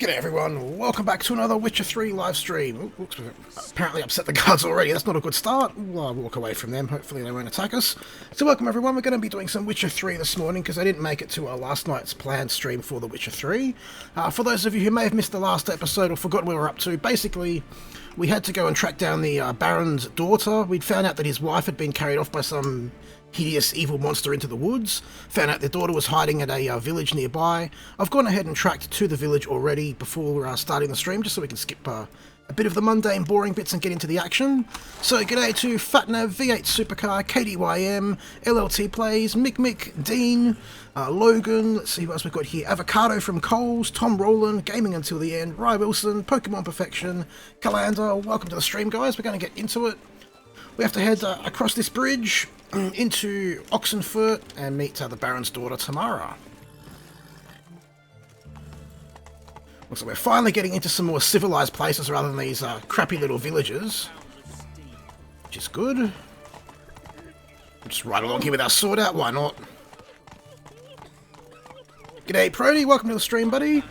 G'day everyone, welcome back to another Witcher 3 live stream. Oops, we've apparently upset the guards already, that's not a good start. We'll walk away from them, hopefully they won't attack us. So welcome everyone, we're going to be doing some Witcher 3 this morning because I didn't make it to last night's planned stream for the Witcher 3. For those of you who may have missed the last episode or forgotten what we were up to, basically we had to go and track down the Baron's daughter. We'd found out that his wife had been carried off by some hideous evil monster into the woods, found out their daughter was hiding at a village nearby. I've gone ahead and tracked to the village already before starting the stream, just so we can skip a bit of the mundane, boring bits and get into the action. So g'day to Fatnav, V8 Supercar, KDYM, LLT Plays, Mick, Dean, Logan, let's see what else we've got here, Avocado from Coles, Tom Rowland, Gaming Until the End, Rye Wilson, Pokemon Perfection, Kalander. Welcome to the stream guys, we're going to get into it. We have to head across this bridge into Oxenfurt and meet the Baron's daughter, Tamara. Looks like we're finally getting into some more civilized places rather than these crappy little villages, which is good. We'll just ride along here with our sword out, why not? G'day Prody, welcome to the stream, buddy.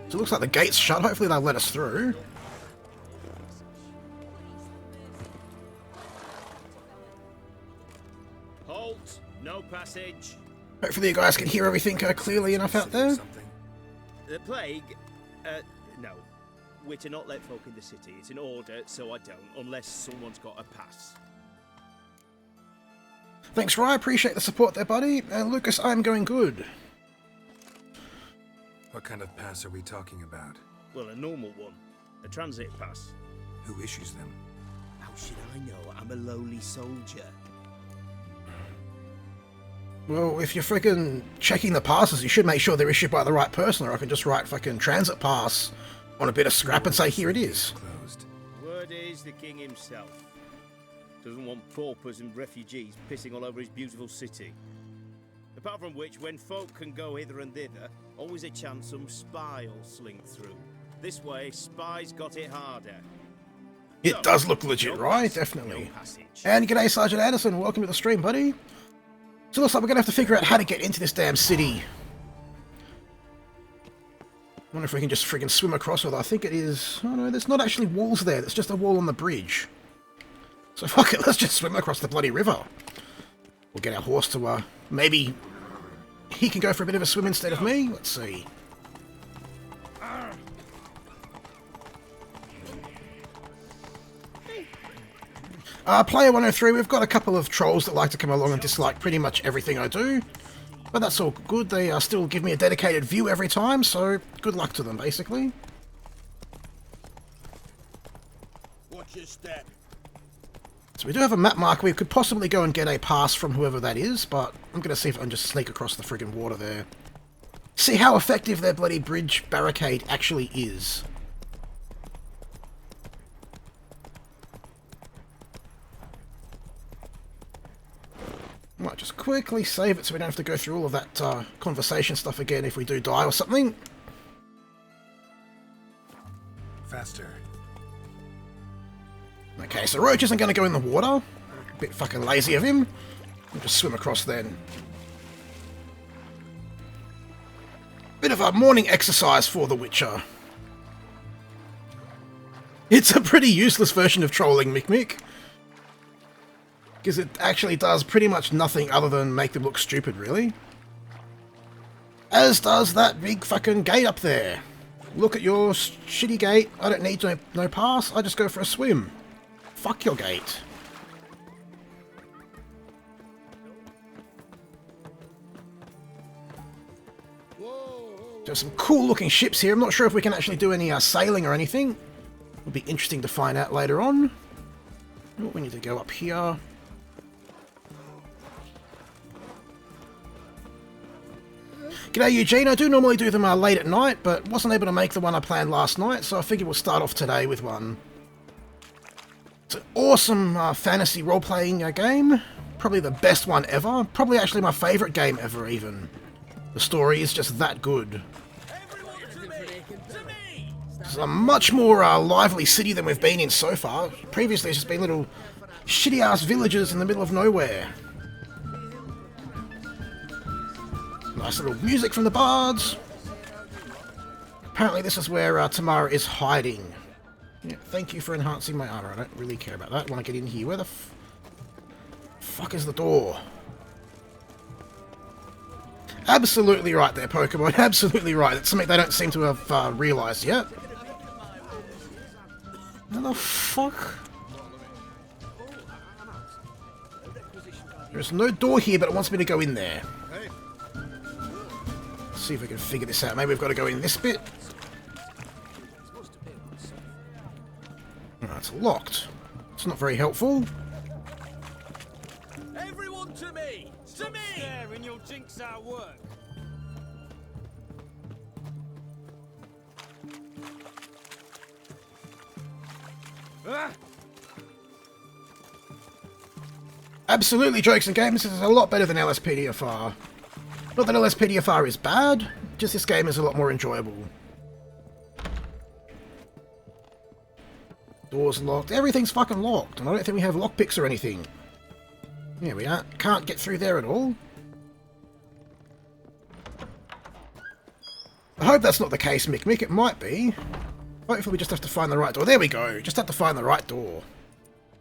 So it looks like the gate's shut, hopefully they'll let us through. Halt! No passage! Hopefully you guys can hear everything clearly enough out there. The plague? No. We're to not let folk in the city. It's an order, so I don't, unless someone's got a pass. Thanks, Rye. Appreciate the support there, buddy. And Lucas, I'm going good. What kind of pass are we talking about? Well, a normal one. A transit pass. Who issues them? How should I know? I'm a lowly soldier. Well, if you're freaking checking the passes, you should make sure they're issued by the right person, or I can just write fucking transit pass on a bit of scrap and say, here it is. Closed. Word is the king himself doesn't want paupers and refugees pissing all over his beautiful city. Apart from which, when folk can go hither and thither, always a chance some spy will slink through. This way, spies got it harder. It does look legit, right? Definitely. And g'day, Sergeant Anderson. Welcome to the stream, buddy. So it looks like we're going to have to figure out how to get into this damn city. I wonder if we can just friggin' swim across, although I think it is... Oh no, there's not actually walls there. There's just a wall on the bridge. So fuck it, let's just swim across the bloody river. We'll get our horse to, maybe he can go for a bit of a swim instead of me. Let's see. Player 103, we've got a couple of trolls that like to come along and dislike pretty much everything I do. But that's all good, they still give me a dedicated view every time, so good luck to them, basically. Watch your step. So we do have a map marker. We could possibly go and get a pass from whoever that is, but I'm going to see if I can just sneak across the friggin' water there. See how effective their bloody bridge barricade actually is. Might just quickly save it so we don't have to go through all of that conversation stuff again if we do die or something. Faster. Okay, so Roach isn't going to go in the water. A bit fucking lazy of him. We'll just swim across then. Bit of a morning exercise for the Witcher. It's a pretty useless version of trolling, Mick. Because it actually does pretty much nothing other than make them look stupid, really. As does that big fucking gate up there. Look at your shitty gate. I don't need no pass. I just go for a swim. Fuck your gate. There's some cool looking ships here. I'm not sure if we can actually do any sailing or anything. It'll be interesting to find out later on. Oh, we need to go up here. G'day Eugene, I do normally do them late at night, but wasn't able to make the one I planned last night, so I figured we'll start off today with one. It's an awesome fantasy role-playing game. Probably the best one ever. Probably actually my favourite game ever, even. The story is just that good. It's a much more lively city than we've been in so far. Previously it's just been little shitty-ass villages in the middle of nowhere. Nice little music from the bards. Apparently this is where Tamara is hiding. Yeah, thank you for enhancing my armor. I don't really care about that. I want to get in here. Where the fuck is the door? Absolutely right there, Pokemon. Absolutely right. That's something they don't seem to have realised yet. What the fuck? There's no door here, but it wants me to go in there. Let's see if we can figure this out. Maybe we've got to go in this bit. Oh, it's locked. It's not very helpful. Everyone to me! To me! There, and you'll jinx our work. Absolutely, jokes and games. This is a lot better than LSPDFR. Not that LSPDFR is bad, just this game is a lot more enjoyable. Doors locked. Everything's fucking locked, and I don't think we have lockpicks or anything. Here we are. Can't get through there at all. I hope that's not the case, Mick. It might be. Hopefully we just have to find the right door. There we go. Just have to find the right door.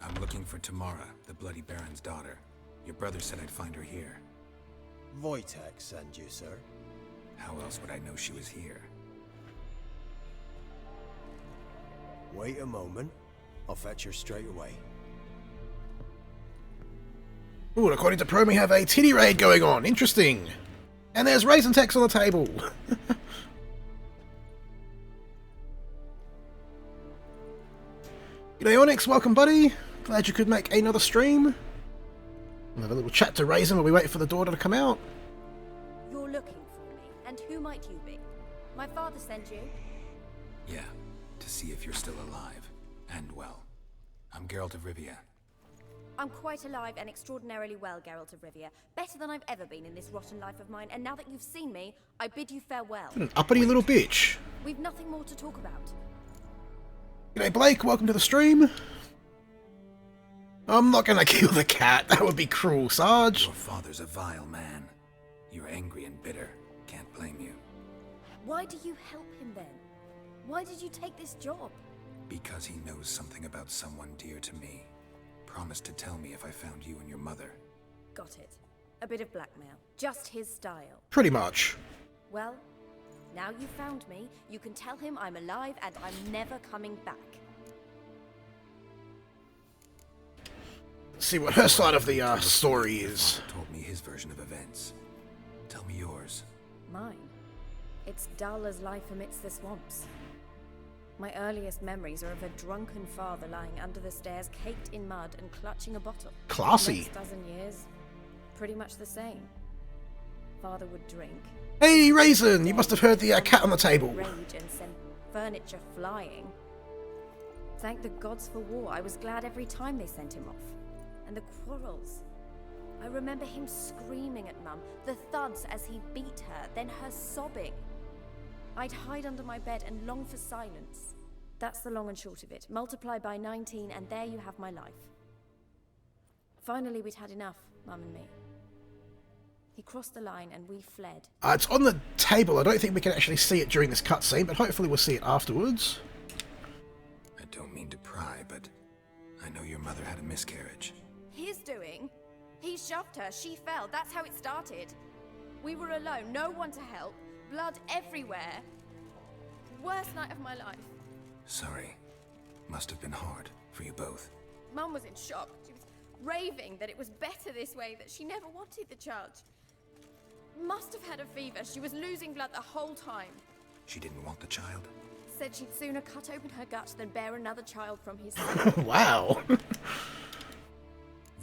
I'm looking for Tamara, the Bloody Baron's daughter. Your brother said I'd find her here. Wojtek sent you, sir. How else would I know she was here? Wait a moment. I'll fetch her straight away. Ooh, and according to Pro, we have a titty raid going on. Interesting. And there's raisin text on the table. G'day Onyx, welcome buddy. Glad you could make another stream. We'll have a little chat to Raisin while we wait for the daughter to come out. You're looking for me, and who might you be? My father sent you? Yeah, to see if you're still alive. And well. I'm Geralt of Rivia. I'm quite alive and extraordinarily well, Geralt of Rivia. Better than I've ever been in this rotten life of mine, and now that you've seen me, I bid you farewell. What an uppity little bitch. We've nothing more to talk about. G'day Blake, welcome to the stream. I'm not gonna kill the cat, that would be cruel, Sarge. Your father's a vile man. You're angry and bitter. Can't blame you. Why do you help him then? Why did you take this job? Because he knows something about someone dear to me. Promised to tell me if I found you and your mother. Got it. A bit of blackmail. Just his style. Pretty much. Well, now you found me, you can tell him I'm alive and I'm never coming back. Let's see what her side of the story is. Told me his version of events. Tell me yours. Mine? It's dull as life amidst the swamps. My earliest memories are of a drunken father lying under the stairs, caked in mud and clutching a bottle. Classy. Next dozen years, pretty much the same. Father would drink. Hey, Raisin! You must have heard the cat on the table. Rage and send furniture flying. Thank the gods for war. I was glad every time they sent him off. And the quarrels. I remember him screaming at Mum, the thuds as he beat her, then her sobbing. I'd hide under my bed and long for silence. That's the long and short of it. Multiply by 19 and there you have my life. Finally we'd had enough, Mum and me. He crossed the line and we fled. It's on the table. I don't think we can actually see it during this cutscene, but hopefully we'll see it afterwards. I don't mean to pry, but I know your mother had a miscarriage. His doing? He shoved her, she fell, that's how it started. We were alone, no one to help, blood everywhere. Worst night of my life. Sorry. Must have been hard for you both. Mum was in shock. She was raving that it was better this way, that she never wanted the child. Must have had a fever, she was losing blood the whole time. She didn't want the child? Said she'd sooner cut open her gut than bear another child from his son. Wow.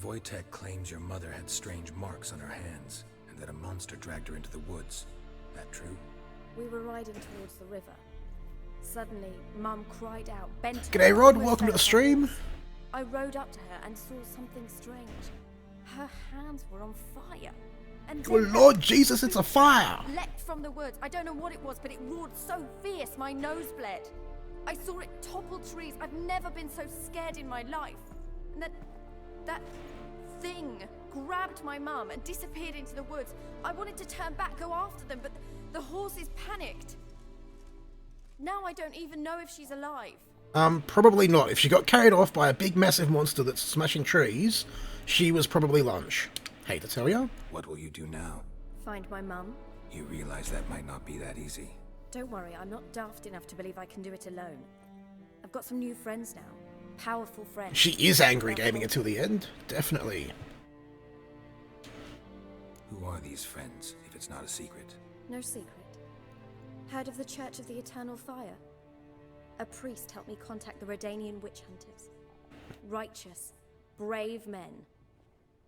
Wojtek claims your mother had strange marks on her hands, and that a monster dragged her into the woods. That true? We were riding towards the river. Suddenly, Mum cried out, bent over, G'day Rod, almost welcome to fell the stream. off. I rode up to her and saw something strange. Her hands were on fire. And Good then Lord Jesus, it's a fire! leapt from the woods. I don't know what it was, but it roared so fierce my nose bled. I saw it topple trees. I've never been so scared in my life. And that thing grabbed my mum and disappeared into the woods. I wanted to turn back, go after them, but the horses panicked. Now I don't even know if she's alive. Probably not. If she got carried off by a big massive monster that's smashing trees, she was probably lunch. Hate to tell ya. What will you do now? Find my mum? You realize that might not be that easy. Don't worry, I'm not daft enough to believe I can do it alone. I've got some new friends now. Powerful friends. She is angry gaming until the end. Definitely. Who are these friends, if it's not a secret? No secret. Heard of the Church of the Eternal Fire? A priest helped me contact the Redanian witch hunters. Righteous, brave men.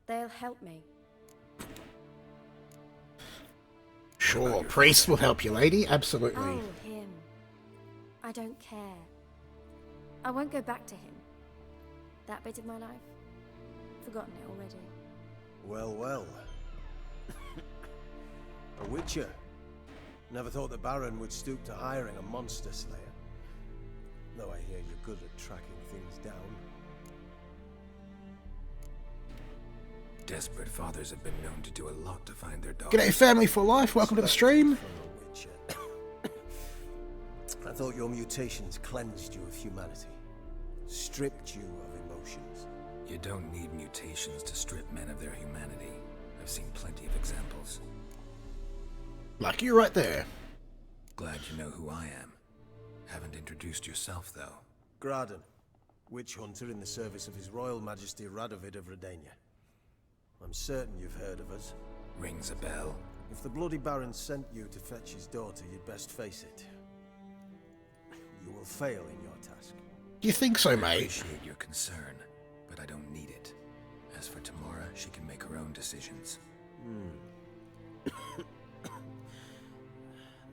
They'll help me. Sure, priest will help you, lady. Absolutely. Oh, him. I don't care. I won't go back to him. That bit of my life? Forgotten it already. Well, well. A witcher. Never thought the Baron would stoop to hiring a monster slayer. Though I hear you're good at tracking things down. Desperate fathers have been known to do a lot to find their daughters. G'day, family for life. Welcome to the stream. From a witcher. I thought your mutations cleansed you of humanity. Stripped you of emotions. You don't need mutations to strip men of their humanity. I've seen plenty of examples. Like you right there. Glad you know who I am. Haven't introduced yourself, though. Graden, witch hunter in the service of His Royal Majesty Radovid of Redania. I'm certain you've heard of us. Rings a bell. If the Bloody Baron sent you to fetch his daughter, you'd best face it. You will fail in your task. Do you think so, I mate? appreciate your concern, but I don't need it. As for Tamara, she can make her own decisions.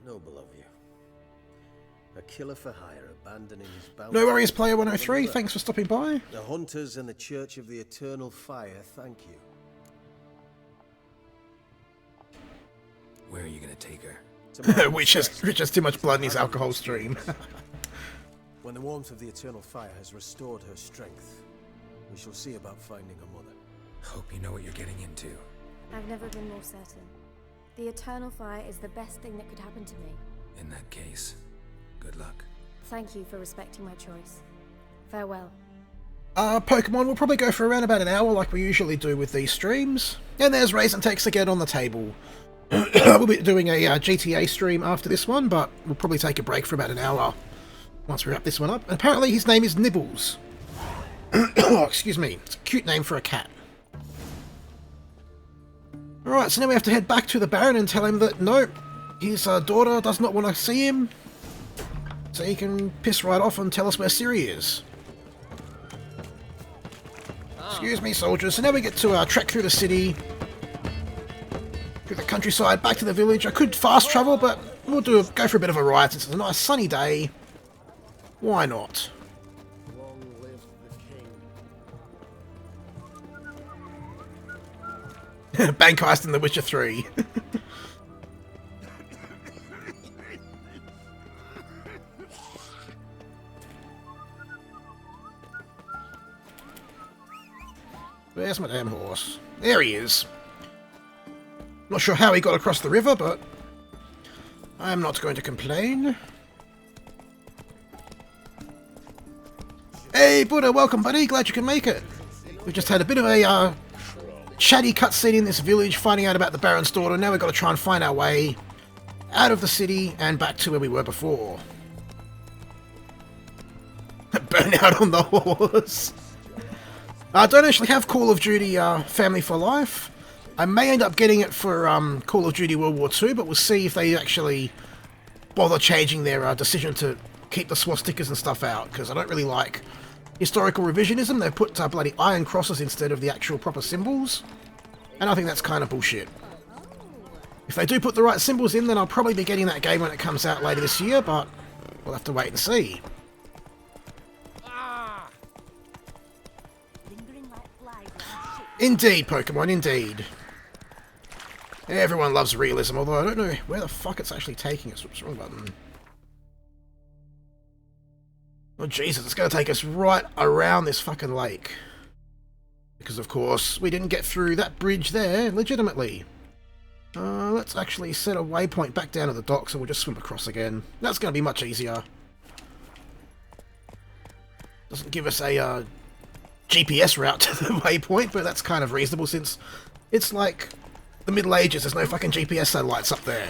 Noble of you. A killer for hire, abandoning his bounty. No worries, Player 103. Thanks for stopping by. The Hunters and the Church of the Eternal Fire thank you. Where are you gonna take her? Which has too much blood in his alcohol stream. When the warmth of the Eternal Fire has restored her strength, we shall see about finding her mother. Hope you know what you're getting into. I've never been more certain. The Eternal Fire is the best thing that could happen to me. In that case, good luck. Thank you for respecting my choice. Farewell. Pokemon will probably go for around about an hour like we usually do with these streams. And there's Raisin Text again on the table. We'll be doing a GTA stream after this one, but we'll probably take a break for about an hour once we wrap this one up. And apparently his name is Nibbles. Oh, excuse me. It's a cute name for a cat. Alright, so now we have to head back to the Baron and tell him that, no, his daughter does not want to see him. So he can piss right off and tell us where Ciri is. Excuse me, soldiers. So now we get to trek through the city, through the countryside, back to the village. I could fast travel, but we'll go for a bit of a ride since it's a nice sunny day. Why not? Long live the king. Bank heist in The Witcher 3. Where's my damn horse? There he is. Not sure how he got across the river, but I'm not going to complain. Hey, Buddha, welcome, buddy. Glad you can make it. We just had a bit of a chatty cutscene in this village, finding out about the Baron's daughter. Now we've got to try and find our way out of the city and back to where we were before. Burn out on the horse. I don't actually have Call of Duty Family for Life. I may end up getting it for Call of Duty World War II, but we'll see if they actually bother changing their decision to keep the swastikas and stuff out, because I don't really like historical revisionism. They've put bloody iron crosses instead of the actual proper symbols, and I think that's kind of bullshit. If they do put the right symbols in, then I'll probably be getting that game when it comes out later this year, but we'll have to wait and see. Indeed, Pokemon, indeed. Everyone loves realism, although I don't know where the fuck it's actually taking us. Whoops, wrong button. Oh, Jesus, it's going to take us right around this fucking lake. Because, of course, we didn't get through that bridge there legitimately. Let's actually set a waypoint back down to the dock, so we'll just swim across again. That's going to be much easier. Doesn't give us a GPS route to the waypoint, but that's kind of reasonable since it's like the Middle Ages. There's no fucking GPS satellites up there.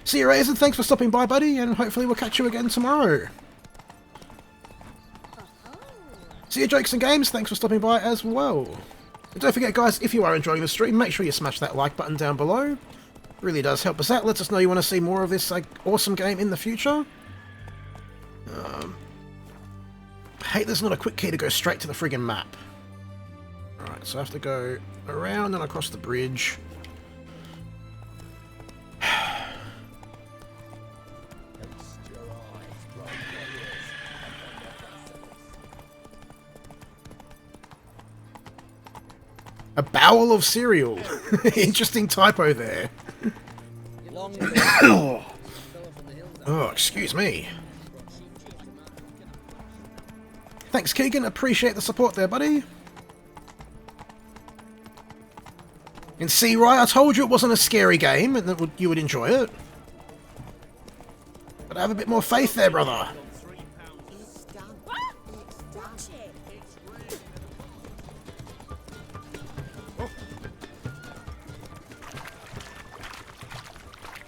CIRI'S, and thanks for stopping by, buddy, and hopefully we'll catch you again tomorrow. See you, Jokes and Games, thanks for stopping by as well. And don't forget, guys, if you are enjoying the stream, make sure you smash that like button down below. Really does help us out. Lets us know you want to see more of this awesome game in the future. Hey, there's not a quick key to go straight to the friggin' map. Alright, so I have to go around and across the bridge. A bowel of cereal. Interesting typo there. Oh, excuse me. Thanks, Keegan. Appreciate the support there, buddy. And CIRI, I told you it wasn't a scary game and that you would enjoy it. But I have a bit more faith there, brother.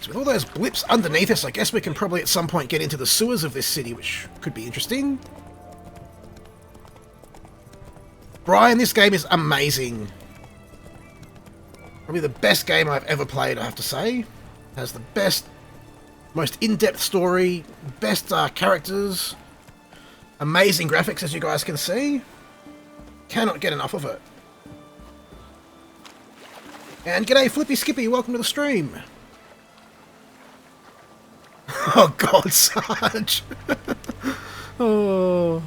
So with all those blips underneath us, I guess we can probably at some point get into the sewers of this city, which could be interesting. Brian, this game is amazing. Probably the best game I've ever played, I have to say. Has the best, most in-depth story, best characters, amazing graphics, as you guys can see. Cannot get enough of it. And g'day, Flippy Skippy, welcome to the stream. Oh god, Sarge. Oh.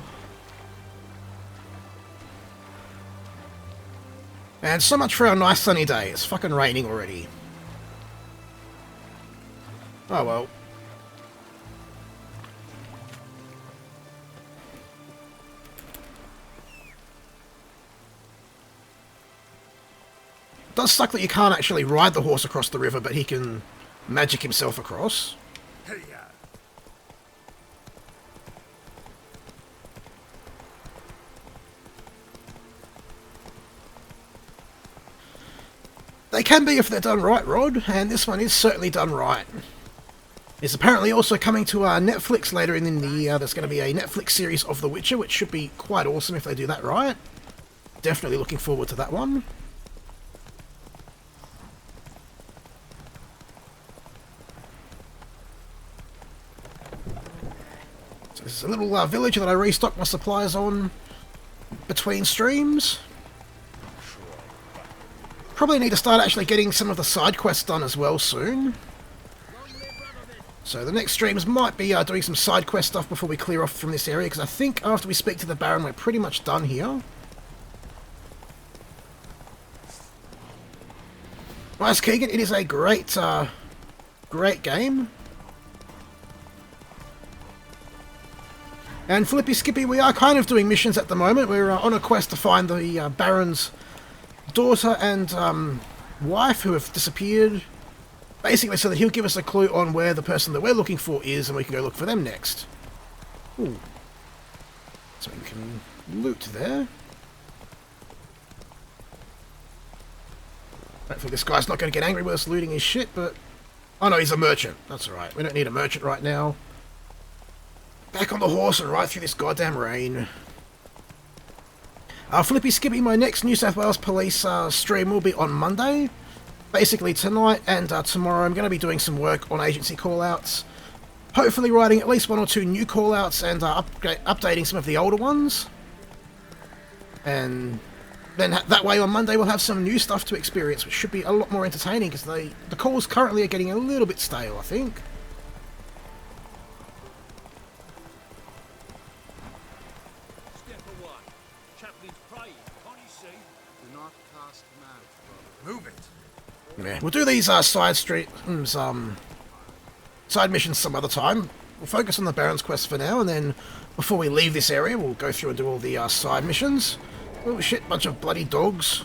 And so much for our nice sunny day. It's fucking raining already. Oh well. It does suck that you can't actually ride the horse across the river, but he can magic himself across. They can be if they're done right, Rod, and this one is certainly done right. It's apparently also coming to Netflix later in the year. There's going to be a Netflix series of The Witcher, which should be quite awesome if they do that right. Definitely looking forward to that one. So this is a little village that I restocked my supplies on between streams. Probably need to start actually getting some of the side quests done as well soon. So the next streams might be doing some side quest stuff before we clear off from this area, because I think after we speak to the Baron we're pretty much done here. Nice, Keegan. It is a great, great game. And Flippy Skippy, we are kind of doing missions at the moment. We're on a quest to find the Baron's daughter and wife who have disappeared, basically so that he'll give us a clue on where the person that we're looking for is and we can go look for them next. Ooh. So we can loot there. Hopefully this guy's not going to get angry with us looting his shit, but... Oh no, he's a merchant. That's alright. We don't need a merchant right now. Back on the horse and right through this goddamn rain. Flippy Skippy, my next New South Wales Police stream will be on Monday. Basically tonight and tomorrow I'm going to be doing some work on agency callouts. Hopefully writing at least 1 or 2 new callouts and updating some of the older ones. And then that way on Monday we'll have some new stuff to experience, which should be a lot more entertaining, because the calls currently are getting a little bit stale, I think. Yeah, we'll do these side missions some other time. We'll focus on the Baron's quest for now, and then Before we leave this area, we'll go through and do all the side missions. Oh shit, bunch of bloody dogs.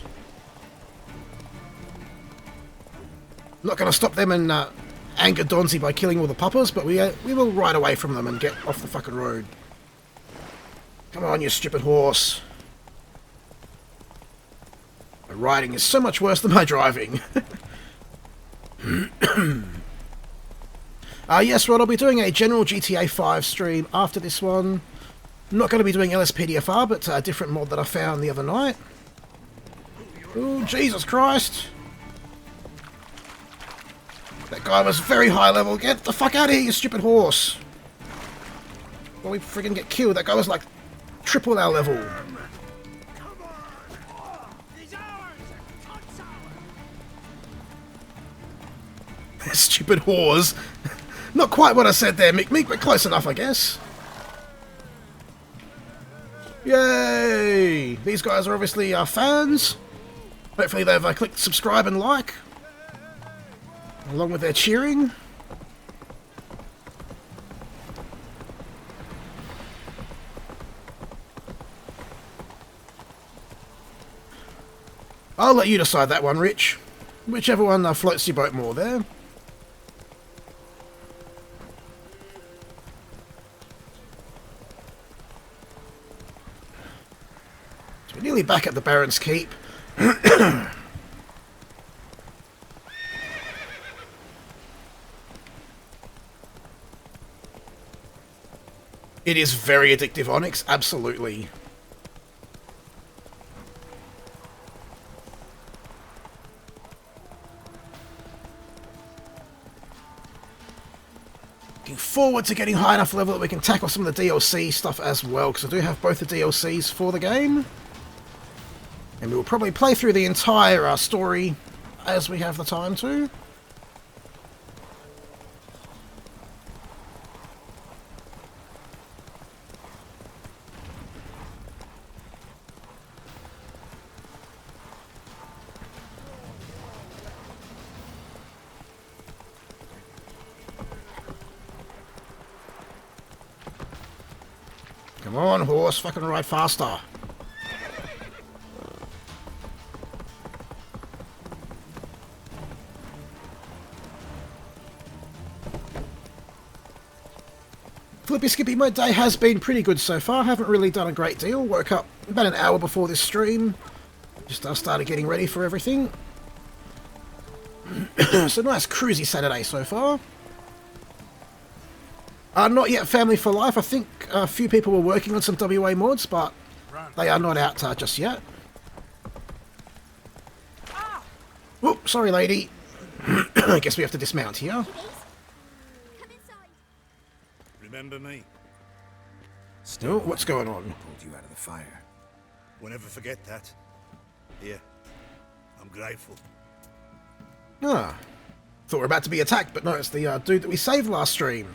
Not going to stop them and anger Donzi by killing all the puppers, but we will ride away from them and get off the fucking road. Come on, you stupid horse. My riding is so much worse than my driving. Yes, Rod, I'll be doing a general GTA 5 stream after this one. I'm not going to be doing LSPDFR, but a different mod that I found the other night. Oh, Jesus Christ. That guy was very high level. Get the fuck out of here, you stupid horse. Well, we friggin' get killed. That guy was like triple our level. Stupid whores. Not quite what I said there, Mick, but close enough, I guess. Yay! These guys are obviously our fans. Hopefully they've clicked subscribe and like, along with their cheering. I'll let you decide that one, Rich. Whichever one floats your boat more there. So we're nearly back at the Baron's Keep. It is very addictive, Onyx, absolutely. Looking forward to getting high enough level that we can tackle some of the DLC stuff as well, because I do have both the DLCs for the game. And we will probably play through the entire story as we have the time to. Come on, horse, fucking ride faster. Flippy Skippy, my day has been pretty good so far. Haven't really done a great deal. Woke up about an hour before this stream. Just started getting ready for everything. So nice cruisy Saturday so far. Not yet family for life. I think a few people were working on some WA mods, but they are not out just yet. Whoop, sorry lady. I guess we have to dismount here. Remember me? Oh, what's going on? Pulled you out of the fire. Won't ever forget that. Here, I'm grateful. Ah, thought we were about to be attacked, but no, it's the dude that we saved last stream.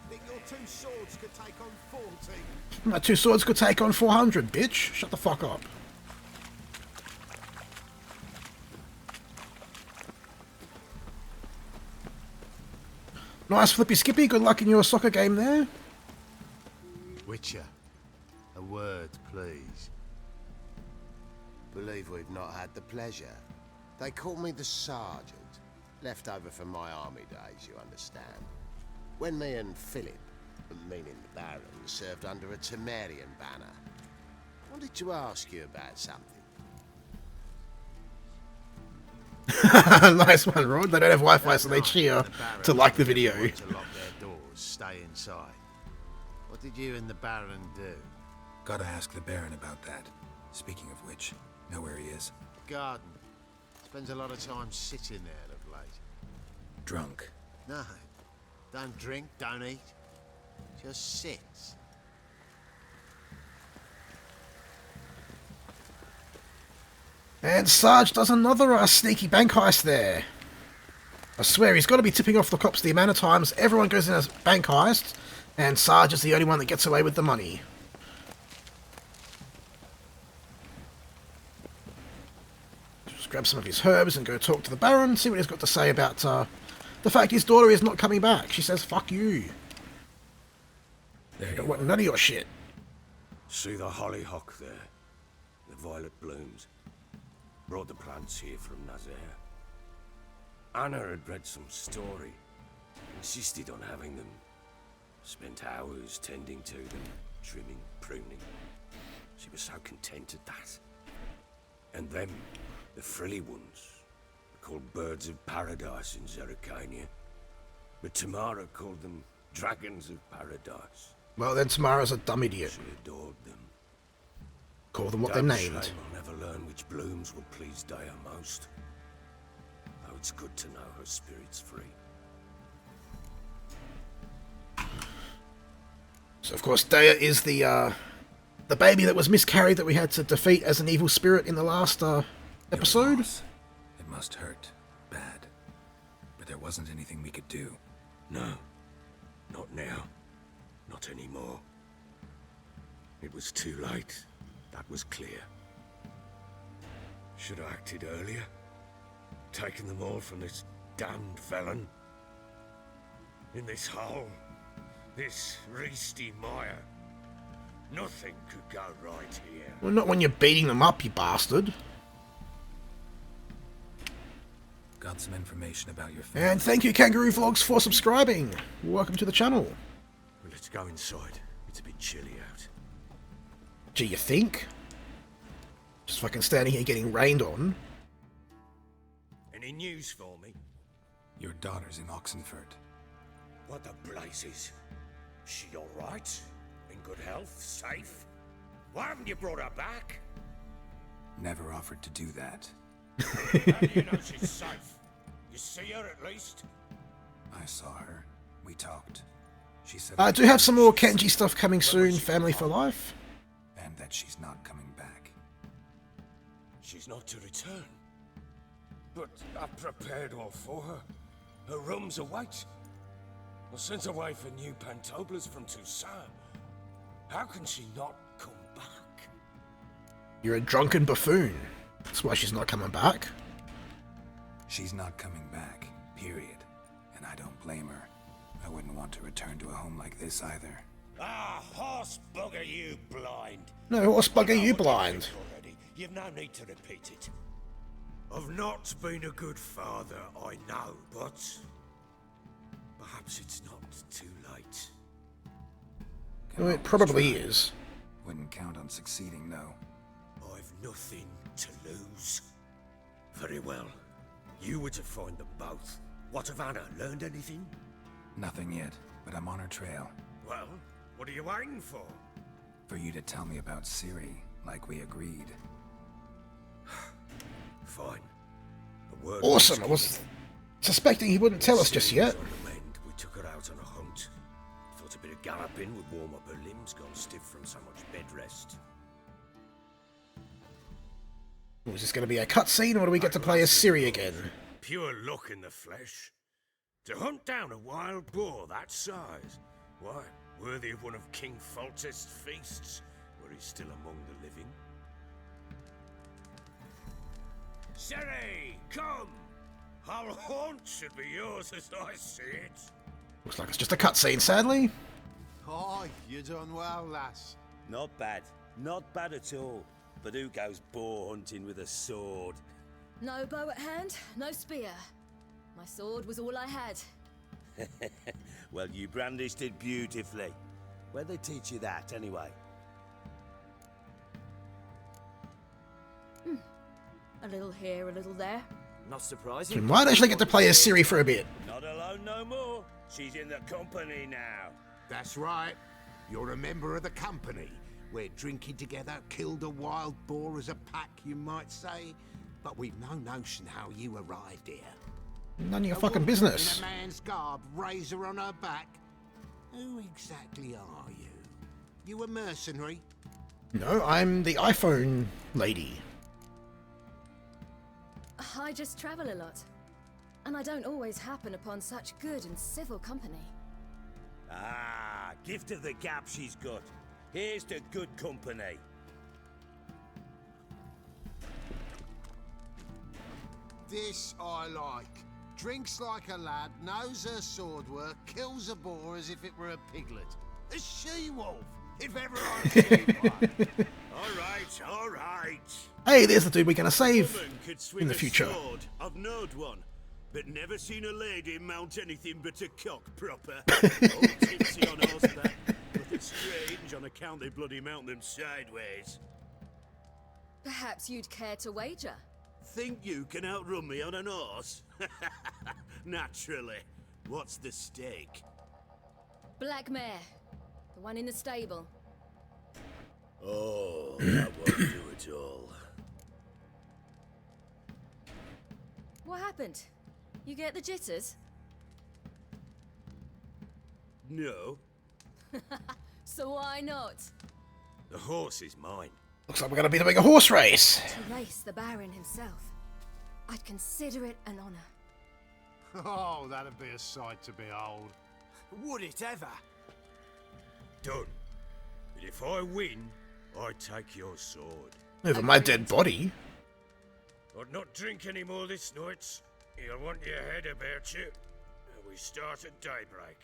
Think your two swords could take on 40? My two swords could take on 400, bitch. Shut the fuck up. Nice Flippy Skippy, good luck in your soccer game there. Witcher, a word, please. Believe we've not had the pleasure. They call me the Sergeant. Left over from my army days, you understand. When me and Philip, meaning the Baron, served under a Tamarian banner. Wanted to ask you about something. Nice one, Rod. They don't have Wi-Fi, so they cheer to like the video. To lock their doors, stay inside. What did you and the Baron do? Gotta ask the Baron about that. Speaking of which, know where he is? Garden. Spends a lot of time sitting there of late. Drunk. No. Don't drink, don't eat. Just sits. And Sarge does another sneaky bank heist there. I swear, he's got to be tipping off the cops the amount of times everyone goes in a bank heist, and Sarge is the only one that gets away with the money. Just grab some of his herbs and go talk to the Baron, see what he's got to say about the fact his daughter is not coming back. She says, fuck you. There Don't you want are. none of your shit. See the hollyhock there? The violet blooms. Brought the plants here from Nazaire. Anna had read some story. Insisted on having them. Spent hours tending to them, trimming, pruning. She was so content at that. And them, the frilly ones, called birds of paradise in Zerrikania. But Tamara called them dragons of paradise. Well, then Tamara's a dumb idiot. She adored them. Call them what they're Damn named. shame I'll never learn which blooms will please Dea most. Though it's good to know her spirit's free. So, of course, Dea is the baby that was miscarried that we had to defeat as an evil spirit in the last episode. It must hurt. Bad. But there wasn't anything we could do. No. Not now. Not anymore. It was too late. That was clear. Should have acted earlier. Taken them all from this damned VELEN. In this hole. This Reesty mire. Nothing could go right here. Well, not when you're beating them up, you bastard. Got some information about your family. And thank you, Kangaroo Vlogs, for subscribing. Welcome to the channel. Well, let's go inside. It's a bit chilly out. Do you think? Just fucking standing here getting rained on. Any news for me? Your daughter's in Oxenfurt. What the blazes? She alright? In good health? Safe? Why haven't you brought her back? Never offered to do that. How do you know she's safe? You see her at least? I saw her. We talked. She said I do have some more Kenji stuff coming soon, Family for Life. and that she's not coming back. She's not to return. But I've prepared all for her. Her rooms await. I sent away for new Pantoblas from Toussaint. How can she not come back? You're a drunken buffoon. That's why she's not coming back. She's not coming back, period. And I don't blame her. I wouldn't want to return to a home like this either. Ah, horse bugger you blind. No, horse bugger, you I know what blind. think already. You've no need to repeat it. I've not been a good father, I know, but perhaps it's not too late. Well, it probably is. Wouldn't count on succeeding, though. I've nothing to lose. Very well. You were to find them both. What of Anna? Learned anything? Nothing yet, but I'm on her trail. Well, what are you waiting for? For you to tell me about Ciri, like we agreed. Fine. The word Awesome. I was was suspecting he wouldn't tell us just yet. On the mend, we took her out on a hunt. Thought a bit of galloping would warm up her limbs, gone stiff from so much bed rest. Is this going to be a cutscene, or do we get to play as Ciri again? Pure luck in the flesh. To hunt down a wild boar that size. Why, worthy of one of King Foltest's feasts, where he's still among the living. Ciri, come! Our haunt should be yours as I see it. Looks like it's just a cutscene, sadly. Hi, you done well, lass. Not bad. Not bad at all. But who goes boar hunting with a sword? No bow at hand, no spear. My sword was all I had. Well, you brandished it beautifully. Where'd they teach you that, anyway? A little here, a little there. Not We surprising. might actually get to play as Ciri for a bit. Not alone no more. She's in the company now. That's right. You're a member of the company. We're drinking together, killed a wild boar as a pack, you might say. But we've no notion how you arrived here. None of your A fucking woman business. In a man's garb, razor on her back. Who exactly are you? You a mercenary? No, I'm the iPhone lady. I just travel a lot. And I don't always happen upon such good and civil company. Ah, gift of the gab she's got. Here's to good company. This I like. Drinks like a lad, knows her sword work, kills a boar as if it were a piglet. A she-wolf, if ever I've seen one. All right. Hey, there's the dude we're gonna save Woman could swing in the a future. sword. I've knowed one, but never seen a lady mount anything but a cock proper. All tipsy on horseback, but it's strange on account they bloody mount them sideways. Perhaps you'd care to wager? Think you can outrun me on an horse? Naturally. What's the stake? Black mare. The one in the stable. Oh, that won't do it all. What happened? You get the jitters? No, So why not? the horse is mine. Looks like we're gonna be doing a horse race. To race the Baron himself. I'd consider it an honor. Oh, that'd be a sight to behold. Would it ever? Done. But if I win, I take your sword. Over my dead body. I'd not drink any more this night. You'll want your head about you. We start at daybreak.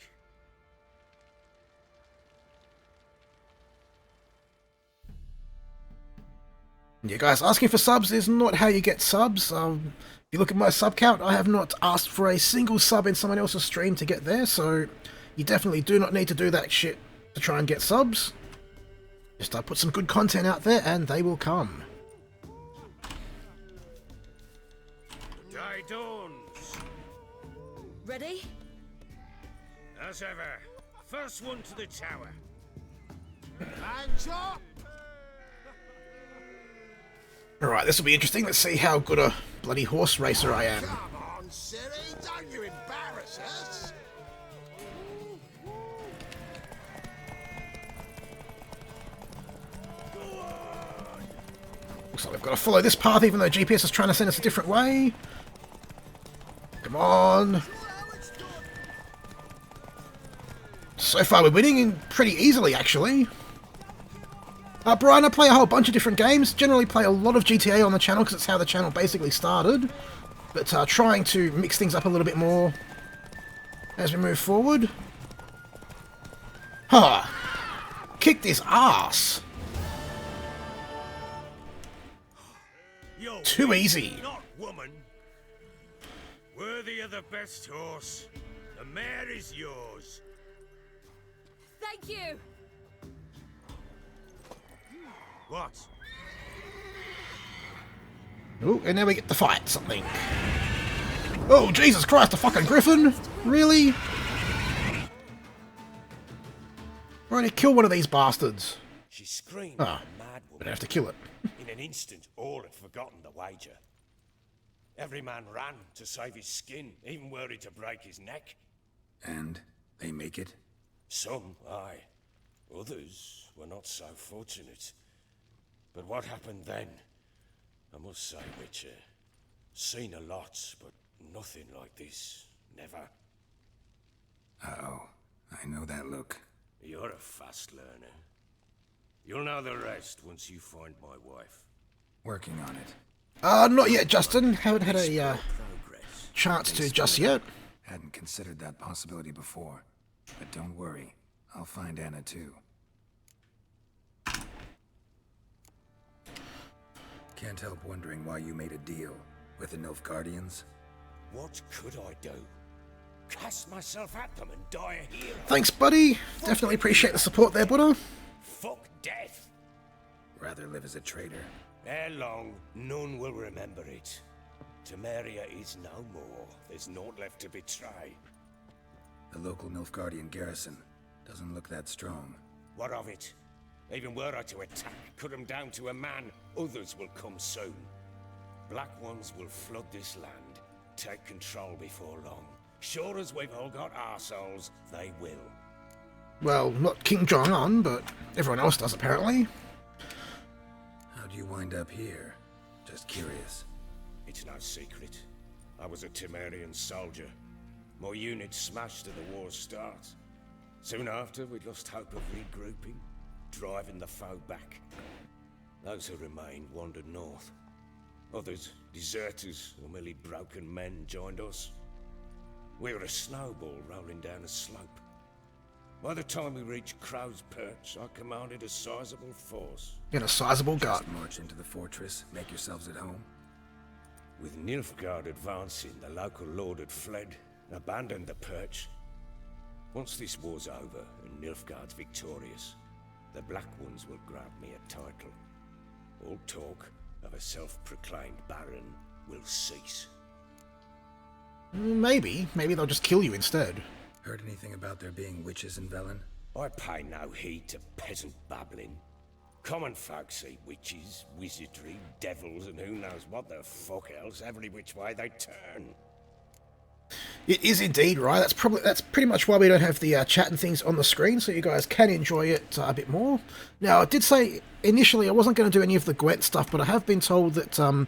You guys, asking for subs is not how you get subs. If you look at my sub count, I have not asked for a single sub in someone else's stream to get there, so you definitely do not need to do that shit to try and get subs. Just put some good content out there and they will come. The day dawns. Ready? As ever, first one to the tower. Hands up! Alright, this will be interesting. Let's see how good a bloody horse racer I am. Come on, Ciri, don't you embarrass us. Looks like we've got to follow this path even though GPS is trying to send us a different way. Come on. So far we're winning pretty easily actually. Brian, I play a whole bunch of different games. Generally play a lot of GTA on the channel because it's how the channel basically started. But trying to mix things up a little bit more as we move forward. Huh. Kicked his ass. You're Too easy. not woman. Worthy of the best horse. The mare is yours. Thank you! What? Oh, and now we get to fight something. Oh, Jesus Christ, a fucking griffin? Really? We're going to kill one of these bastards. She screamed Ah, like a mad but I woman. have to kill it. In an instant, all had forgotten the wager. Every man ran to save his skin, even worried to break his neck. And they make it? Some, aye. Others were not so fortunate. But what happened then? I must say, Witcher, seen a lot, but nothing like this. Never. Uh-oh. I know that look. You're a fast learner. You'll know the rest once you find my wife. Working on it. Not yet, Justin. Haven't had a Progress. chance to just yet. Hadn't considered that possibility before. But don't worry. I'll find Anna too. Can't help wondering why you made a deal with the Nilfgaardians. What could I do? Cast myself at them and die a hero? Thanks, buddy. Definitely appreciate the support there, Buddha. Fuck death. Rather live as a traitor. Ere long, none will remember it. Temeria is no more. There's naught left to betray. The local Nilfgaardian garrison doesn't look that strong. What of it? Even were I to attack, cut them down to a man, others will come soon. Black ones will flood this land, take control before long. Sure as we've all got arseholes, they will. Well, not King Jong-un, but everyone else does apparently. How'd you wind up here? Just curious. It's no secret. I was a Temerian soldier. My unit smashed at the war's start. Soon after, we'd lost hope of regrouping, driving the foe back. Those who remained wandered north. Others, deserters or merely broken men, joined us. We were a snowball rolling down a slope. By the time we reached Crow's Perch, I commanded a sizable force. In a sizable gut. Just march into the fortress, make yourselves at home. With Nilfgaard advancing, the local lord had fled and abandoned the Perch. Once this war's over and Nilfgaard's victorious, the Black Ones will grant me a title. All talk of a self-proclaimed baron will cease. Maybe they'll just kill you instead. Heard anything about there being witches in VELEN? I pay no heed to peasant babbling. Common folk see witches, wizardry, devils, and who knows what the fuck else every which way they turn. It is indeed, right? That's pretty much why we don't have the chat and things on the screen, so you guys can enjoy it a bit more. Now, I did say initially I wasn't going to do any of the Gwent stuff, but I have been told that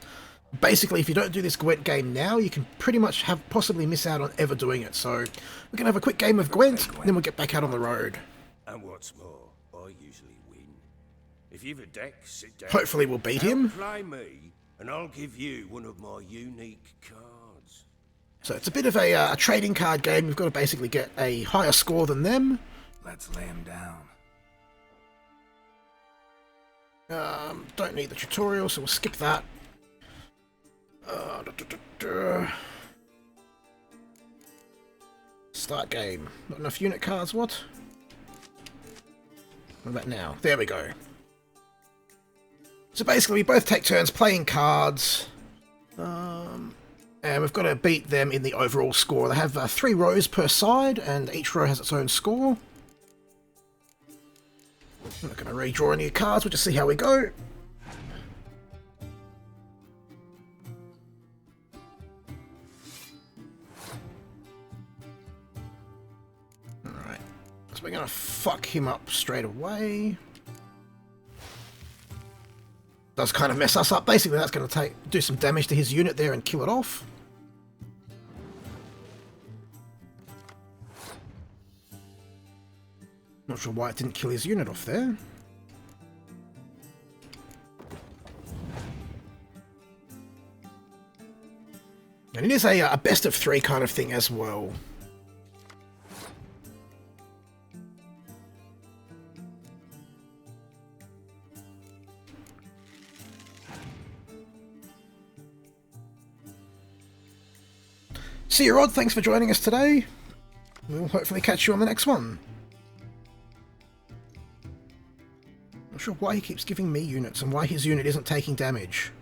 basically if you don't do this Gwent game now, you can pretty much possibly miss out on ever doing it. So we're going to have a quick game of Gwent, then we'll get back out on the road. And what's more, I usually win. If you've a deck, sit down. Hopefully we'll beat him. Play me, and I'll give you one of my unique cards. So it's a bit of a trading card game. We've got to basically get a higher score than them. Let's lay him down. Don't need the tutorial, so we'll skip that. Start game. Not enough unit cards, what? What about now? There we go. So basically we both take turns playing cards. And we've got to beat them in the overall score. They have 3 rows per side, and each row has its own score. I'm not going to redraw any cards, we'll just see how we go. Alright, so we're going to fuck him up straight away. Does kind of mess us up. Basically, that's going to do some damage to his unit there and kill it off. Not sure why it didn't kill his unit off there. And it is a best of 3 kind of thing as well. CIRI'S, thanks for joining us today. We'll hopefully catch you on the next one. Not sure why he keeps giving me units and why his unit isn't taking damage.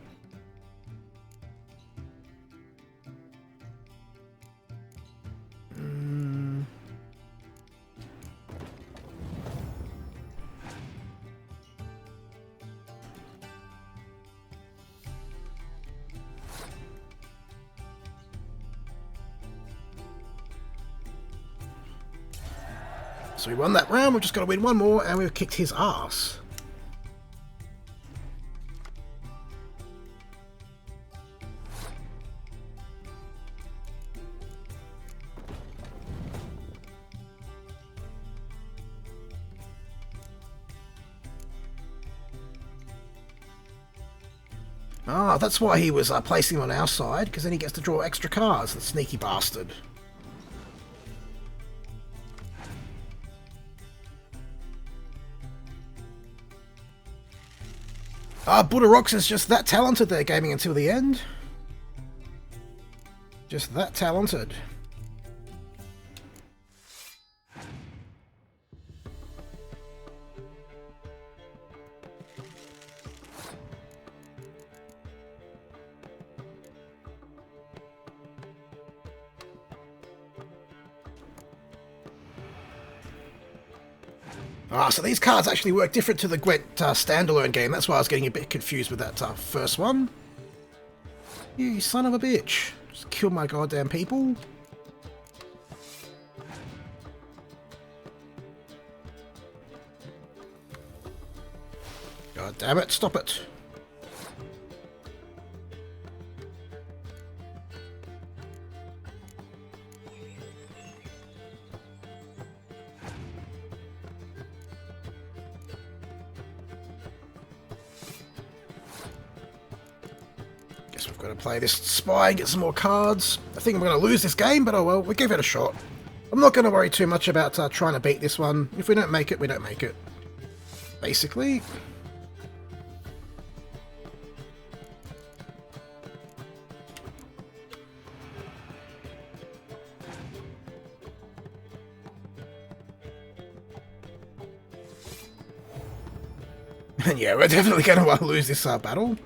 So we won that round, we've just got to win one more, and we've kicked his ass. Ah, that's why he was placing him on our side, because then he gets to draw extra cards, the sneaky bastard. Buddha is just that talented there, gaming until the end. Just that talented. So these cards actually work different to the Gwent standalone game. That's why I was getting a bit confused with that first one. You son of a bitch. Just kill my goddamn people. God damn it, stop it. We've got to play this spy and get some more cards. I think I'm going to lose this game, but oh well, we'll give it a shot. I'm not going to worry too much about trying to beat this one. If we don't make it, we don't make it. Basically. And yeah, we're definitely going to lose this battle.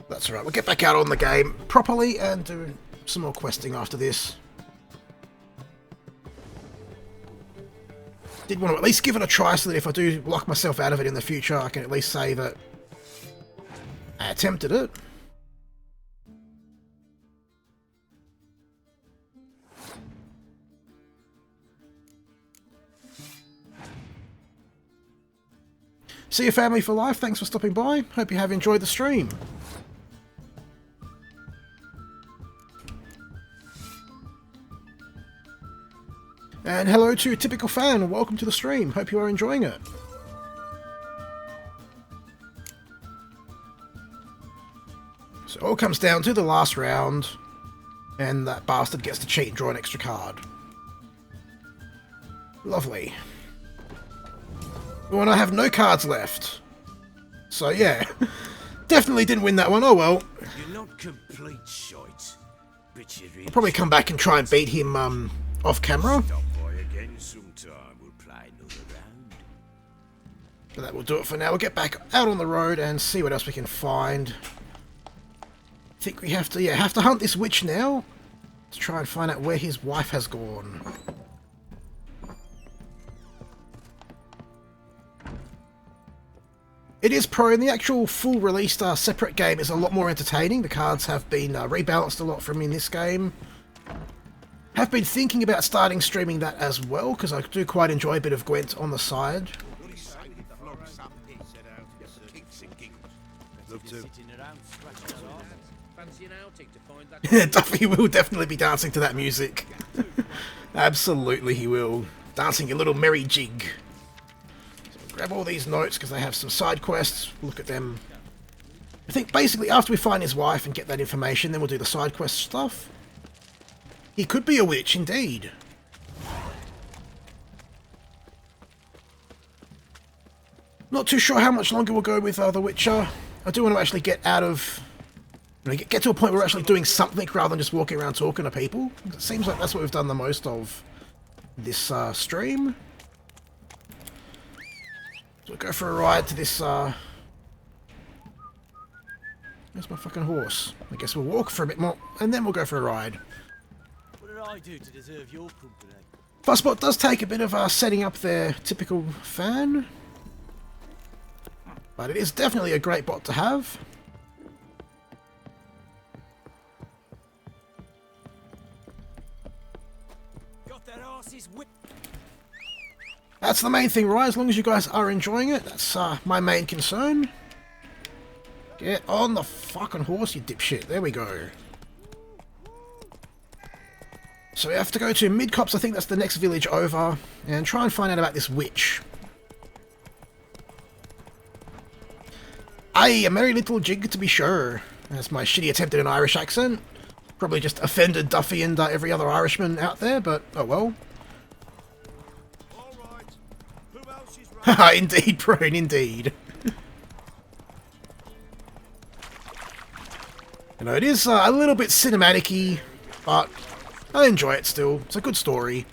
That's alright, we'll get back out on the game properly and do some more questing after this. Did want to at least give it a try so that if I do lock myself out of it in the future, I can at least say that I attempted it. See you, family for life. Thanks for stopping by. Hope you have enjoyed the stream. And hello to Typical Fan. Welcome to the stream. Hope you are enjoying it. So it all comes down to the last round, and that bastard gets to cheat and draw an extra card. Lovely. When I have no cards left. So yeah, definitely didn't win that one. Oh well. You're not complete shite, but you really I'll probably come back and try and beat him off camera. Stop by again sometime. We'll play another round. But that will do it for now. We'll get back out on the road and see what else we can find. I think we have to hunt this witch now to try and find out where his wife has gone. It is pro, and the actual full released separate game is a lot more entertaining. The cards have been rebalanced a lot from in this game. Have been thinking about starting streaming that as well, because I do quite enjoy a bit of Gwent on the side. Duffy will definitely be dancing to that music. Absolutely he will. Dancing a little merry jig. Grab all these notes because they have some side quests. Look at them. I think basically after we find his wife and get that information, then we'll do the side quest stuff. He could be a witch, indeed. Not too sure how much longer we'll go with The Witcher. I do want to actually get out of... get to a point where we're actually doing something rather than just walking around talking to people. It seems like that's what we've done the most of this stream. So we'll go for a ride to this, Where's my fucking horse? I guess we'll walk for a bit more, and then we'll go for a ride. What did I do to deserve your company? Fuzzbot does take a bit of setting up their Typical Fan. But it is definitely a great bot to have. Got that arse's whip. That's the main thing, right? As long as you guys are enjoying it, that's my main concern. Get on the fucking horse, you dipshit. There we go. So we have to go to Midcops, I think that's the next village over, and try and find out about this witch. Aye, a merry little jig to be sure. That's my shitty attempt at an Irish accent. Probably just offended Duffy and every other Irishman out there, but oh well. Haha, indeed, prone, indeed. You know, it is a little bit cinematic-y, but I enjoy it still. It's a good story.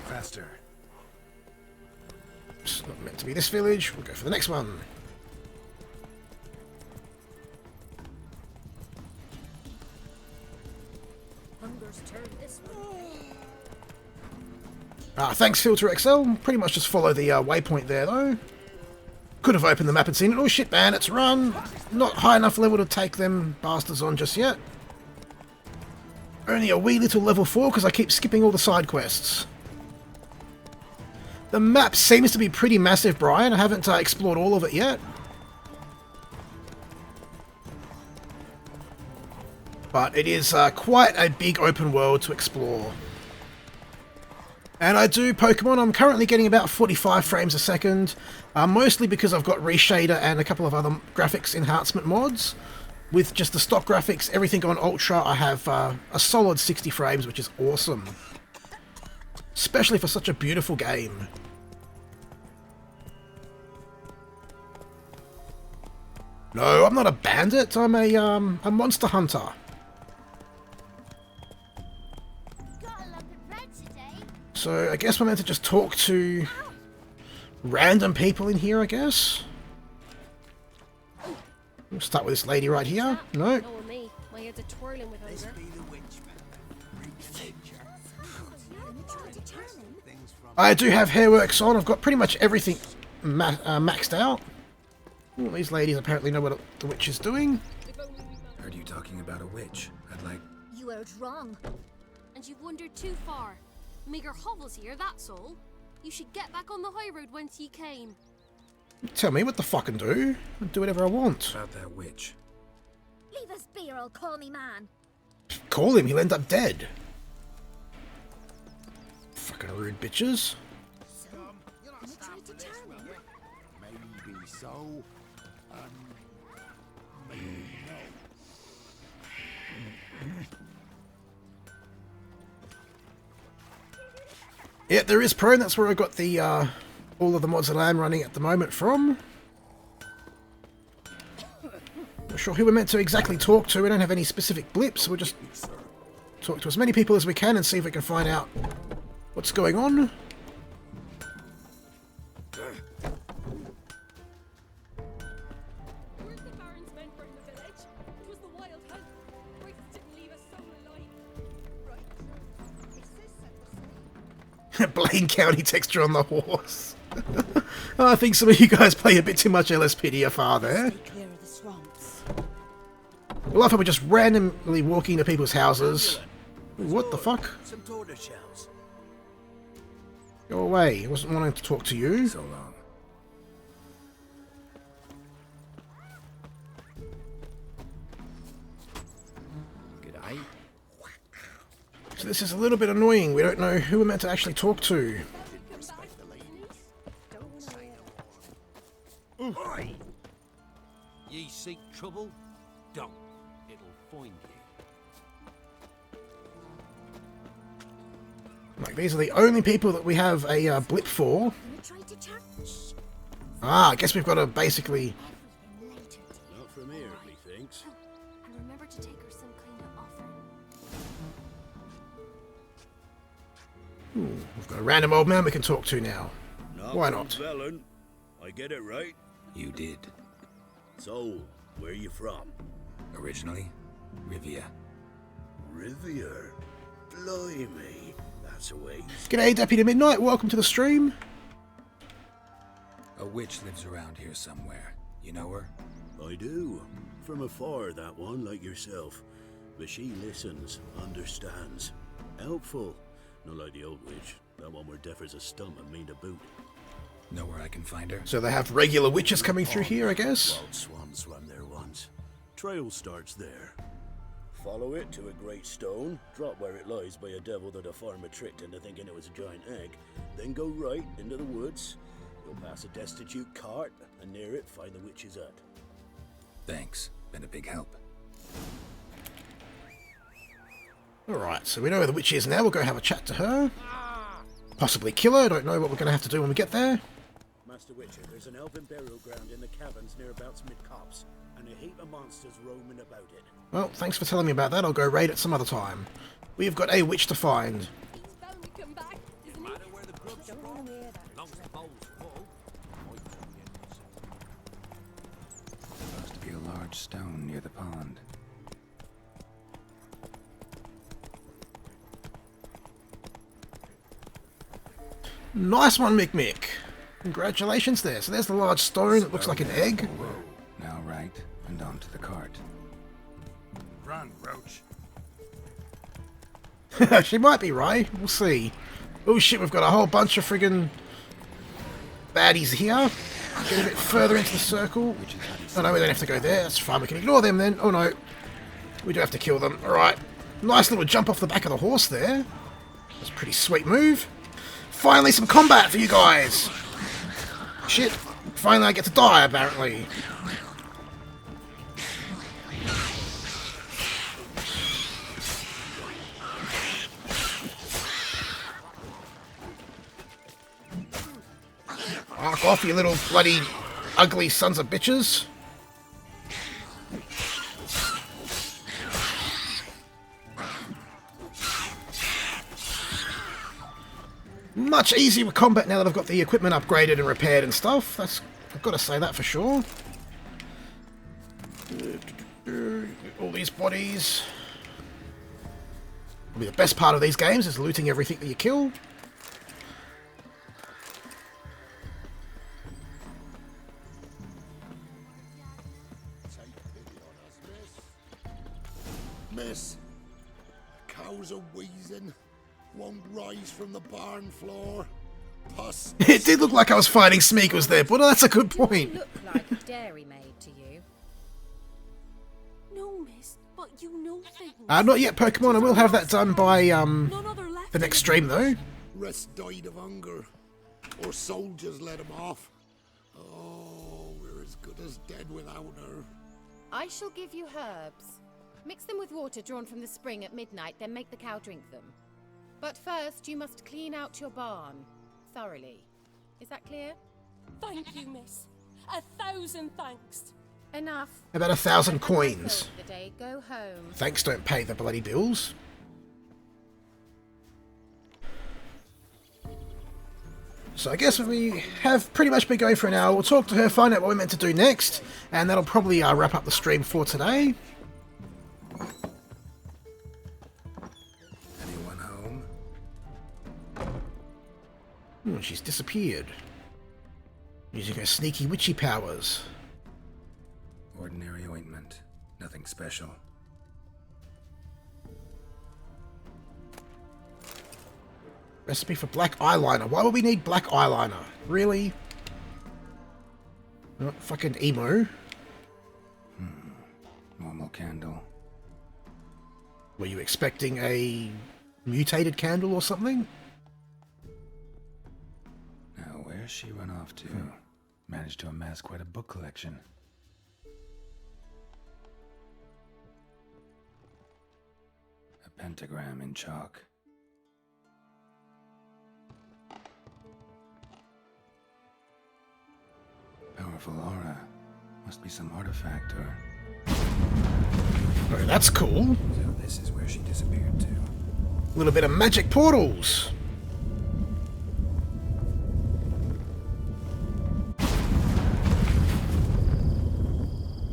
Faster. It's not meant to be this village. We'll go for the next one. Hunger's turned this way. Thanks, Filter XL. Pretty much just follow the waypoint there, though. Could have opened the map and seen it. Oh shit, bandits, run! Not high enough level to take them bastards on just yet. Only a wee little level 4 because I keep skipping all the side quests. The map seems to be pretty massive, Brian. I haven't explored all of it yet. But it is quite a big open world to explore. And I do Pokemon. I'm currently getting about 45 frames a second, mostly because I've got Reshader and a couple of other graphics enhancement mods. with just the stock graphics, everything on Ultra, I have a solid 60 frames, which is awesome. Especially for such a beautiful game. No, I'm not a bandit, I'm a monster hunter. So I guess we're meant to just talk to random people in here, I guess. We'll start with this lady right here. No. No, me. My head's a twirling with hunger. I do have hairworks on. I've got pretty much everything maxed out. Ooh, these ladies apparently know what the witch is doing. Heard you talking about a witch. I'd like... You heard wrong. And you've wandered too far. Meager hovels here, that's all. You should get back on the high road whence ye came. Tell me what the fucking do. I'll do whatever I want. About that witch. Leave us be or I'll call me man. Call him, he'll end up dead. Fucking rude bitches. So, you tried to turn him? Maybe so. Maybe no. Yeah, there is prone. That's where I got the all of the mods that I am running at the moment from. Not sure who we're meant to exactly talk to. We don't have any specific blips. We'll just talk to as many people as we can and see if we can find out what's going on. Blaine County texture on the horse. I think some of you guys play a bit too much LSPDFR there. I love how we're just randomly walking to people's houses. What the fuck? Some tortoise shells. Go away. I wasn't wanting to talk to you. So long. G'day. So this is a little bit annoying. We don't know who we're meant to actually talk to. Oi! Ye seek trouble? Don't. It'll find you. Like, these are the only people that we have a blip for. Ah, I guess we've got to basically... Not from here, methinks. And remember to take her some kind of offering. Ooh, we've got a random old man we can talk to now. Why not? VELEN. I get it right? You did. So, where you from? Originally, Rivia. Rivia? Blimey. That's a ways. G'day, Deputy Midnight. Welcome to the stream. A witch lives around here somewhere. You know her? I do. From afar, that one, like yourself. But she listens, understands. Helpful. Not like the old witch. That one were deaf as a stump and mean to boot. Know where I can find her? So they have regular witches coming through here, I guess? Wild swans swam there once. Trail starts there. Follow it to a great stone, drop where it lies by a devil that a farmer tricked into thinking it was a giant egg, then go right into the woods. You'll pass a destitute cart, and near it find the witch's hut. Thanks. Been a big help. Alright, so we know where the witch is now. We'll go have a chat to her. Possibly kill her. Don't know what we're going to have to do when we get there. Master Witcher, there's an elven burial ground in the caverns nearabouts mid-copse, and a heap of monsters roaming about it. Well, thanks for telling me about that. I'll go raid it some other time. We've got a witch to find. He's bound to come back, isn't he? Where the grubs Don't from, want to hear that. long as the bowl's full. Supposed to be a large stone near the pond. Nice one, Mick Mick. Congratulations there. So there's the large stone that looks like an egg. Now right, and onto the cart. Run, Roach. She might be right. We'll see. Oh shit, we've got a whole bunch of friggin' baddies here. Get a bit further into the circle. Oh no, we don't have to go there. That's fine. We can ignore them then. Oh no. We do have to kill them. Alright. Nice little jump off the back of the horse there. That's a pretty sweet move. Finally some combat for you guys. Shit. Finally I get to die, apparently. Fuck off, you little bloody ugly sons of bitches. Much easier with combat now that I've got the equipment upgraded and repaired and stuff. I've got to say that for sure. All these bodies. Probably the best part of these games is looting everything that you kill. Miss, cows are wheezing, won't rise from the barn floor. Pus. It did look like I was fighting Smeagol's there, but that's a good point. Look like a dairymaid to you. No, miss, but you know things. Not yet, Pokemon. I will have that done by the next stream, though. Rest died of hunger, or soldiers let him off. Oh, we're as good as dead without her. I shall give you herbs. Mix them with water drawn from the spring at midnight, then make the cow drink them. But first, you must clean out your barn thoroughly. Is that clear? Thank you, miss. 1,000 thanks. Enough. About 1,000 coins. For the day, go home. Thanks don't pay the bloody bills. So I guess we have pretty much been going for an hour. We'll talk to her, find out what we're meant to do next, and that'll probably wrap up the stream for today. Anyone home? She's disappeared. Using her sneaky witchy powers. Ordinary ointment. Nothing special. Recipe for black eyeliner. Why would we need black eyeliner? Really? Not fucking emo. Normal candle. Were you expecting a mutated candle or something? Now, where's she run off to? Managed to amass quite a book collection. A pentagram in chalk. Powerful aura. Must be some artifact or... Oh, that's cool. So this is where she disappeared to. A little bit of magic portals.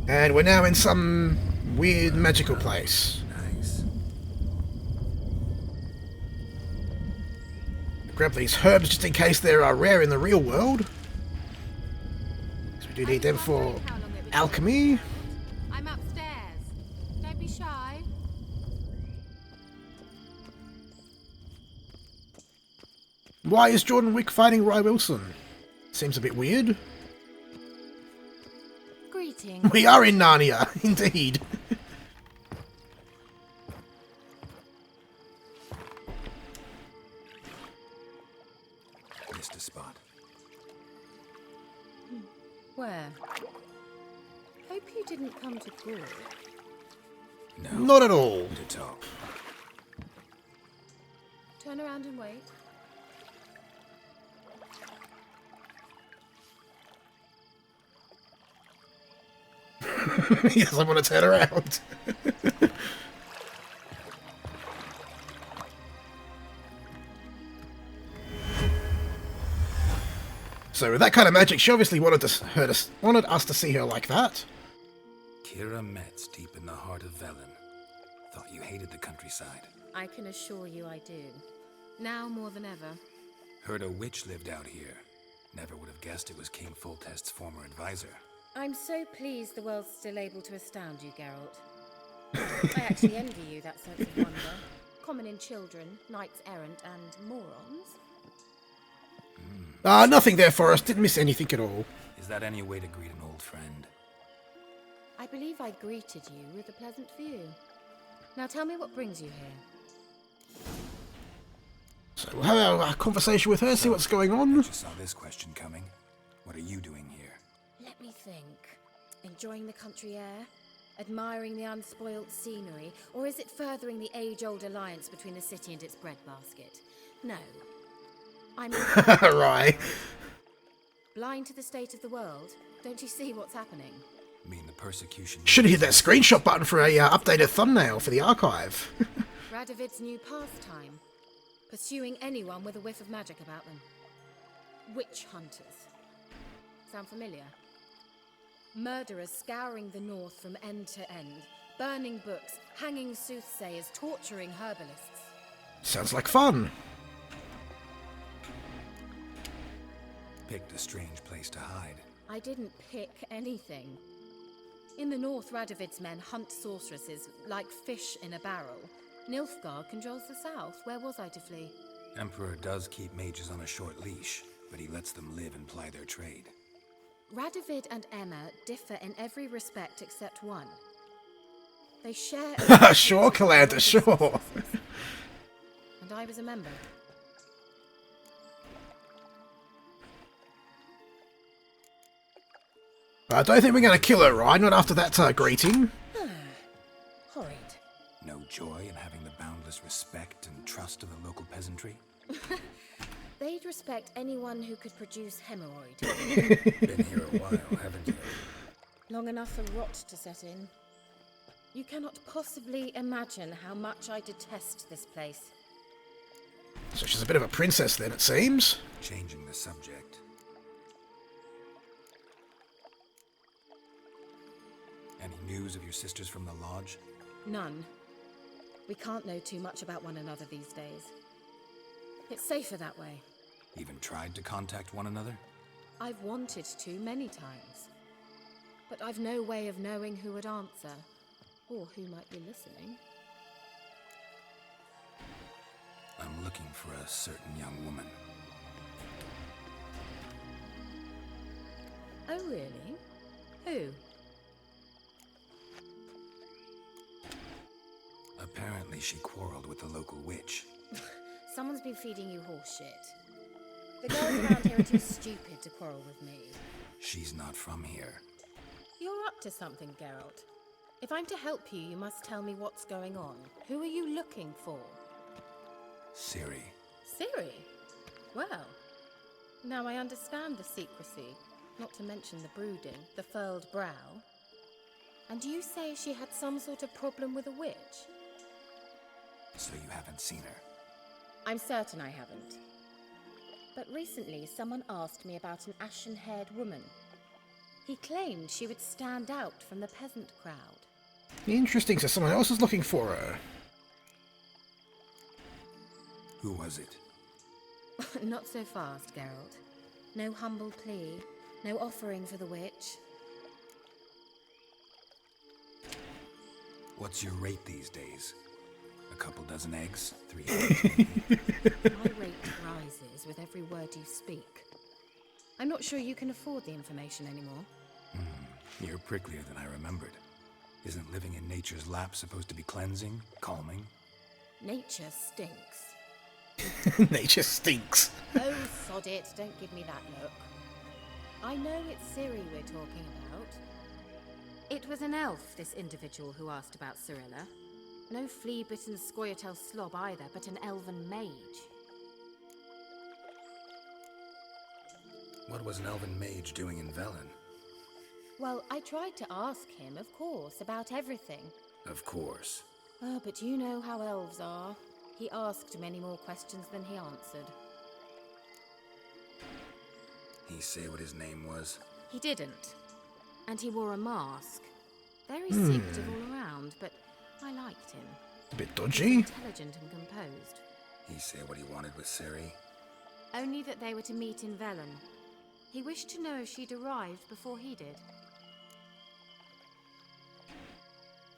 And we're now in some weird magical place. Nice. Grab these herbs just in case they are rare in the real world. So we do need them for alchemy. I'm upstairs. Don't be shy. Why is Jordan Wick fighting Rye Wilson? Seems a bit weird. Greetings. We are in Narnia, indeed. Missed a spot. Where? Hope you didn't come to Gaul. No. Not at all. To talk. Turn around and wait. Yes, I want to turn around. So with that kind of magic, she obviously wanted us to see her like that. Kira Metz, deep in the heart of VELEN. Thought you hated the countryside. I can assure you I do. Now more than ever. Heard a witch lived out here. Never would have guessed it was King Foltest's former advisor. I'm so pleased the world's still able to astound you, Geralt. I actually envy you that sense of wonder. Common in children, knights errant, and morons. Nothing there for us. Didn't miss anything at all. Is that any way to greet an old friend? I believe I greeted you with a pleasant view. Now tell me what brings you here. So we'll have a conversation with her, see what's going on. I just saw this question coming. What are you doing here? Let me think. Enjoying the country air? Admiring the unspoilt scenery? Or is it furthering the age-old alliance between the city and its breadbasket? No. I'm Right. Blind to the state of the world? Don't you see what's happening? Mean the persecution... Should have hit that screenshot button for a updated thumbnail for the archive. Radovid's new pastime. Pursuing anyone with a whiff of magic about them. Witch hunters. Sound familiar? Murderers scouring the north from end to end. Burning books, hanging soothsayers, torturing herbalists. Sounds like fun. Picked a strange place to hide. I didn't pick anything. In the north, Radovid's men hunt sorceresses like fish in a barrel. Nilfgaard controls the south. Where was I to flee? Emperor does keep mages on a short leash, but he lets them live and ply their trade. Radovid and Emma differ in every respect except one. They share... Sure, Calanda, sure. And I was a member. I don't think we're going to kill her, right? Not after that greeting. Horrid. No joy in having the boundless respect and trust of the local peasantry? They'd respect anyone who could produce hemorrhoid. Been here a while, haven't you? Long enough for rot to set in. You cannot possibly imagine how much I detest this place. So she's a bit of a princess then, it seems. Changing the subject. Any news of your sisters from the lodge? None. We can't know too much about one another these days. It's safer that way. Even tried to contact one another? I've wanted to many times. But I've no way of knowing who would answer, or who might be listening. I'm looking for a certain young woman. Oh, really? Who? Apparently she quarreled with the local witch. Someone's been feeding you horse shit. The girls around here are too stupid to quarrel with me. She's not from here. You're up to something, Geralt. If I'm to help you, you must tell me what's going on. Who are you looking for? Ciri. Ciri? Well, now I understand the secrecy, not to mention the brooding, the furled brow. And you say she had some sort of problem with a witch? So you haven't seen her? I'm certain I haven't. But recently, someone asked me about an ashen-haired woman. He claimed she would stand out from the peasant crowd. Interesting, so someone else is looking for her. Who was it? Not so fast, Geralt. No humble plea, no offering for the witch. What's your rate these days? A couple dozen eggs? 3 My rate rises with every word you speak. I'm not sure you can afford the information anymore. You're pricklier than I remembered. Isn't living in nature's lap supposed to be cleansing, calming? Nature stinks. Nature stinks. Oh, sod it. Don't give me that look. I know it's Ciri we're talking about. It was an elf, this individual who asked about Cirilla. No flea-bitten Scoia'tael slob either, but an elven mage. What was an elven mage doing in VELEN? Well, I tried to ask him, of course, about everything. Of course. Oh, but you know how elves are. He asked many more questions than he answered. He say what his name was? He didn't. And he wore a mask. Very secretive all around, but I liked him. A bit He dodgy. was intelligent and composed. He say what he wanted with Ciri? Only that they were to meet in VELEN. He wished to know if she'd arrived before he did.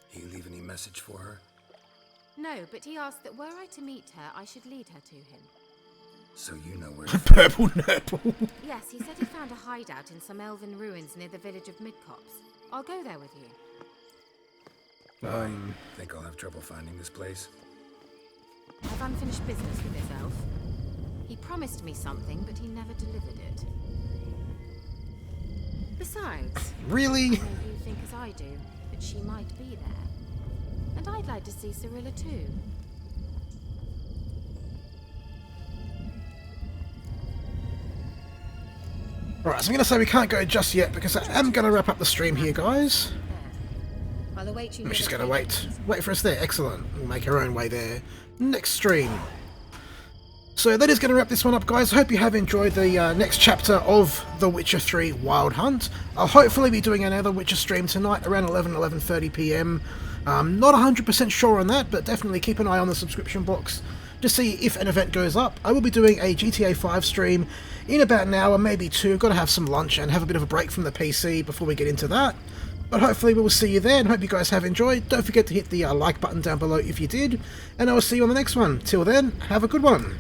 He leave any message for her? No, but he asked that were I to meet her, I should lead her to him. So you know where... Purple nurple. Yes, he said he found a hideout in some elven ruins near the village of Midcopse. I'll go there with you. Think I'll have trouble finding this place? I've unfinished business with this elf. He promised me something, but he never delivered it. Besides, Really? I know you think as I do, that she might be there. And I'd like to see Cirilla too. Alright, so I'm going to say we can't go just yet because I am going to wrap up the stream here, guys. I'll await you. She's going to wait for us there. Excellent. We'll make her own way there next stream. So that is going to wrap this one up, guys. I hope you have enjoyed the next chapter of The Witcher 3 Wild Hunt. I'll hopefully be doing another Witcher stream tonight around 11:30 PM. Not 100% sure on that, but definitely keep an eye on the subscription box to see if an event goes up. I will be doing a GTA 5 stream in about an hour, maybe two. Got to have some lunch and have a bit of a break from the PC before we get into that. But hopefully we will see you there, and hope you guys have enjoyed. Don't forget to hit the like button down below if you did, and I will see you on the next one. Till then, have a good one.